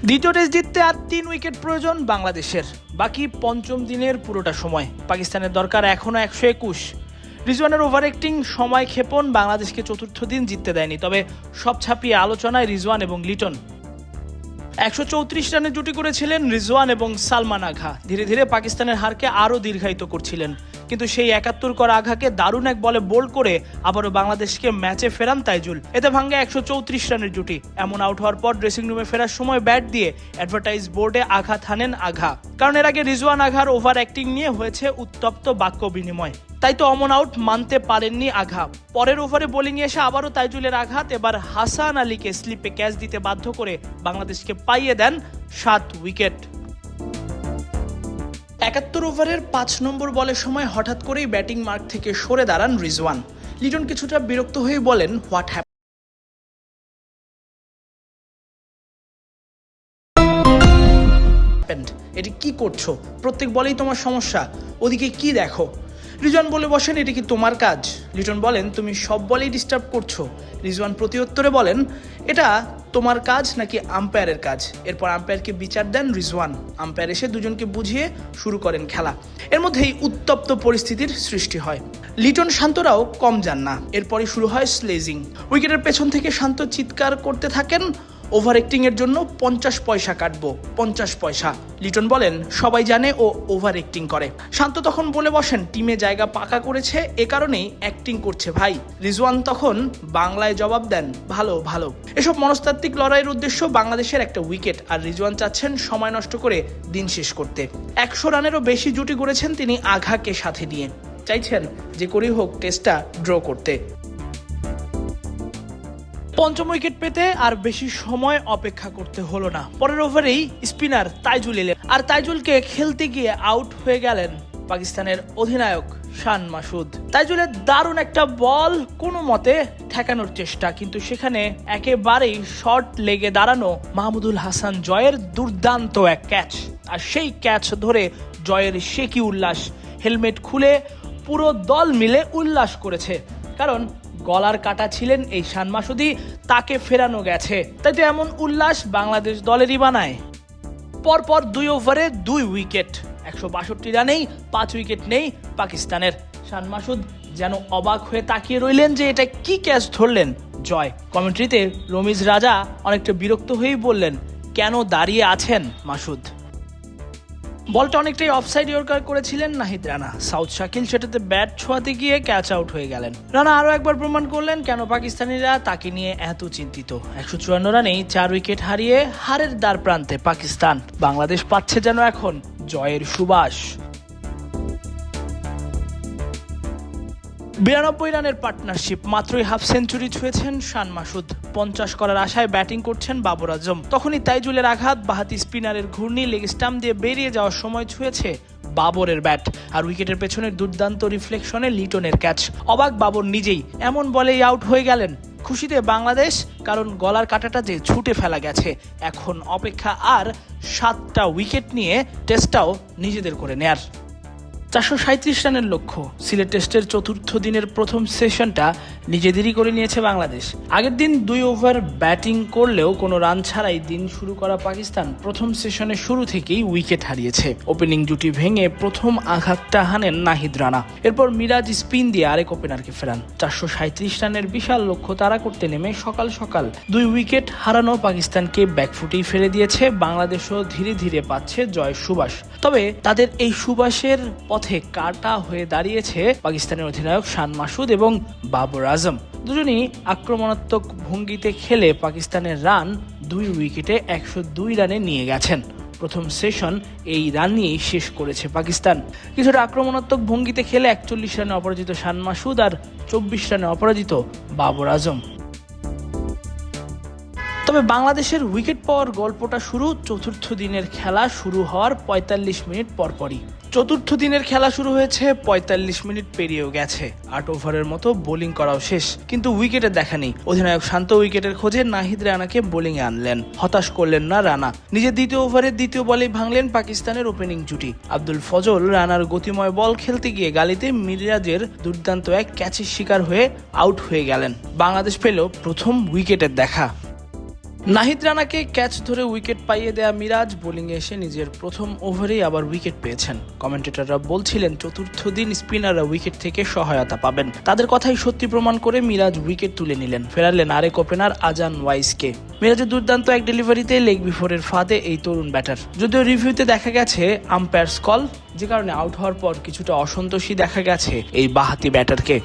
দ্বিতীয় টেস্ট জিততে আর 3 উইকেট প্রয়োজন বাংলাদেশের। বাকি পঞ্চম দিনের পুরোটা সময়। পাকিস্তানের দরকার এখনও 121। রিজওয়ানের ওভার অ্যাক্টিং, সময় ক্ষেপণ বাংলাদেশকে চতুর্থ দিন জিততে দেয়নি। তবে সব ছাপিয়ে আলোচনায় রিজওয়ান এবং লিটন। 134 রানের জুটি করেছিলেন রিজওয়ান এবং সালমান আঘা। ধীরে ধীরে পাকিস্তানের হারকে আরও দীর্ঘায়িত করছিলেন, কিন্তু সেই 71 করা আঘাকে দারুণ এক বলে বোল্ড করে আবারও বাংলাদেশকে ম্যাচে ফেরান তাইজুল। এতে ভাঙ্গে 134 রানের জুটি। এমন আউট হওয়ার পর ড্রেসিং রুমে ফেরার সময় ব্যাট দিয়ে অ্যাডভার্টাইজ বোর্ডে আঘাত হানেন আঘা। কারণ এর আগে রিজওয়ান আঘার ওভার অ্যাক্টিং নিয়ে হয়েছে উত্তপ্ত বাক্য বিনিময়। তাই তো অমন আউট মানতে পারেননি আঘা। পরের ওভারে বোলিংয়ে এসে আবারও তাইজুলের আঘাত। এবার হাসান আলীকে স্লিপে ক্যাচ দিতে বাধ্য করে বাংলাদেশকে পাইয়ে দেন 7 উইকেট। 71 ওভারের 5 নম্বর বলের সময় হঠাৎ করেই ব্যাটিং মার্ক থেকে সরে দাঁড়ান রিজওয়ান। লিটন কিছুটা বিরক্ত হয়ে বলেন, হোয়াট হ্যাপেন্ড? এটি কি করছো? প্রত্যেক বলেই তোমার সমস্যা, ওদিকে কি দেখো? রিজওয়ান বলে বসেন, এটি কি তোমার কাজ? লিটন বলেন, তুমি সব বলেই ডিস্টার্ব করছো। রিজওয়ান প্রতিউত্তরে বলেন, এটা তোমার কাজ নাকি আম্পায়ারের কাজ? এরপর আম্পায়ারকে বিচার দেন রিজওয়ান। আম্পায়ার এসে দুজনকে বুঝিয়ে শুরু করেন খেলা। এর মধ্যেই উত্তপ্ত পরিস্থিতির সৃষ্টি হয়। লিটন শান্তরাও কম যান না। এরপরই শুরু হয় স্লেজিং। উইকেটের পেছন থেকে শান্ত চিৎকার করতে থাকেন, ওভার অ্যাক্টিং এর জন্য 50 পয়সা কাটবো, 50 পয়সা। লিটন বলেন, সবাই জানে ও ওভার অ্যাক্টিং করে। শান্ত তখন বলে বসেন, টিমে জায়গা পাকা করেছে, এ কারণেই অ্যাক্টিং করছে ভাই। রিজওয়ান তখন বাংলায় জবাব দেন, ভালো ভালো। এসব মনস্তাত্ত্বিক লড়াইয়ের উদ্দেশ্য বাংলাদেশের একটা উইকেট, আর রিজওয়ান চাচ্ছেন সময় নষ্ট করে দিন শেষ করতে। 100 রানেরও বেশি জুটি গড়েছেন তিনি আঘাকে সাথে নিয়ে। চাইছেন যে করেই হোক টেস্টটা ড্র করতে। পঞ্চম উইকেট পেতে আর বেশি সময় অপেক্ষা করতে হলো না। পরের ওভারেই স্পিনার তাইজুল এলেন, আর তাইজুলকে খেলতে গিয়ে আউট হয়ে গেলেন পাকিস্তানের অধিনায়ক শান মাসুদ। তাইজুলের দারুণ একটা বল কোনো মতে ঠেকানোর চেষ্টা, কিন্তু সেখানে একেবারেই শর্ট লেগে দাঁড়ানো মাহমুদুল হাসান জয়ের দুর্দান্ত এক ক্যাচ। আর সেই ক্যাচ ধরে জয়ের সে কি উল্লাস! হেলমেট খুলে পুরো দল মিলে উল্লাস করেছে, কারণ গলার কাটা ছিলেন এই শান মাসুদি, তাকে ফেরানো গেছে। তাই তো এমন উল্লাস বাংলাদেশ দলেরই বানায়। পরপর 2 ওভারে 2 উইকেট, 162 রানেই 5 উইকেট নেই পাকিস্তানের। শান মাসুদ যেন অবাক হয়ে তাকিয়ে রইলেন যে এটা কি ক্যাচ ধরলেন জয়। কমেন্ট্রিতে রমিজ রাজা অনেকটা বিরক্ত হয়েই বললেন, কেন দাঁড়িয়ে আছেন মাসুদ? বলটা অনেকটাই অফসাইড ইয়র্কার করেছিলেন নাহিদ রানা। সাউথ শাকিল সেটাতে ব্যাট ছোঁয়াতে গিয়ে ক্যাচ আউট হয়ে গেলেন। রানা আরও একবার প্রমাণ করলেন কেন পাকিস্তানিরা তাকে নিয়ে এত চিন্তিত। 154 রানেই 4 উইকেট হারিয়ে হারের দ্বার প্রান্তে পাকিস্তান। বাংলাদেশ পাচ্ছে যেন এখন জয়ের সুবাস। 92 রানের পার্টনারশিপ, মাত্রই হাফ সেঞ্চুরি ছুঁয়েছেন শান মাসুদ। 50 করার আশায় ব্যাটিং করছেন বাবর আজম। তখনই তাইজুলের আঘাত, বাহাতি স্পিনারের ঘূর্ণি, লেগ স্টাম্প দিয়ে বেরিয়ে যাওয়ার সময় ছুঁয়েছে বাবরের ব্যাট। আর উইকেটের পেছনের দুর্দান্ত রিফ্লেকশনে লিটনের ক্যাচ। অবাক বাবর নিজেই, এমন বলেই আউট হয়ে গেলেন। খুশিতে বাংলাদেশ, কারণ গলার কাঁটাটা যে ছুটে ফেলা গেছে। এখন অপেক্ষা আর 7টা উইকেট নিয়ে টেস্টটাও নিজেদের করে নেয়ার। 437 রানের লক্ষ্য। সিলেট টেস্টের চতুর্থ দিনের প্রথম সেশনটা নিজেদেরই করে নিয়েছে বাংলাদেশ। আগের দিন 2 ওভার ব্যাটিং করলেও কোনো রান ছাড়াই দিন শুরু করা পাকিস্তান প্রথম সেশনের শুরু থেকেই উইকেট হারিয়েছে। ওপেনিং জুটি ভেঙে প্রথম আঘাতটা হানেন নাহিদ রানা। এরপর মিরাজ স্পিন দিয়ে আরেক ওপেনারকে ফেরান। 437 রানের বিশাল লক্ষ্য তাড়া করতে নেমে সকাল সকাল 2 উইকেট হারানো পাকিস্তানকে ব্যাকফুটেই ফেলে দিয়েছে। বাংলাদেশও ধীরে ধীরে পাচ্ছে জয়ের সুবাস। তবে তাদের এই সুবাসের পথে কাটা হয়ে দাঁড়িয়েছে পাকিস্তানের অধিনায়ক শান মাসুদ এবং বাবর আজম। দুজনই আক্রমণাত্মক ভঙ্গিতে খেলে পাকিস্তানের রান 2 উইকেটে 102 রানে নিয়ে গেছেন। প্রথম সেশন এই রান নিয়েই শেষ করেছে পাকিস্তান। কিছুটা আক্রমণাত্মক ভঙ্গিতে খেলে 41 রানে অপরাজিত শান মাসুদ আর 24 রানে অপরাজিত বাবর আজম। তবে বাংলাদেশের উইকেট পাওয়ার গল্পটা শুরু চতুর্থ দিনের খেলা শুরু হওয়ার 45 মিনিট পরপরই। চতুর্থ দিনের খেলা শুরু হয়েছে, 45 মিনিট পেরিয়েও গেছে। 8 ওভারের মতো বোলিং করাও শেষ, কিন্তু উইকেটের দেখা নেই। অধিনায়ক শান্ত উইকেটের খোঁজে নাহিদ রানাকে বোলিংয়ে আনলেন। হতাশ করলেন না রানা। নিজের দ্বিতীয় ওভারের দ্বিতীয় বলেই ভাঙলেন পাকিস্তানের ওপেনিং জুটি। আব্দুল ফজল রানার গতিময় বল খেলতে গিয়ে গালিতে মিরাজের দুর্দান্ত এক ক্যাচের শিকার হয়ে আউট হয়ে গেলেন। বাংলাদেশ পেল প্রথম উইকেটের দেখা। নাহিদ রানাকে ক্যাচ ধরে উইকেট পাইয়ে দেয়া মিরাজ বোলিংয়ে এসে নিজের প্রথম ওভারেই আবার উইকেট পেয়েছেন। কমেন্টেটররা বলছিলেন চতুর্থ দিন স্পিনাররা উইকেট থেকে সহায়তা পাবেন। তাদের কথাই সত্যি প্রমাণ করে মিরাজ উইকেট তুলে নিলেন, ফেরালেন আরেক ওপেনার আজান ওয়াইসকে। মিরাজের দুর্দান্ত এক ডেলিভারিতে লেগ বিফোরের ফাঁদে এই তরুণ ব্যাটার। যদিও রিভিউতে দেখা গেছে আম্পায়ার্স কল, যে কারণে আউট হওয়ার পর কিছুটা অসন্তোষী দেখা গেছে এই বাঁহাতি ব্যাটারকে।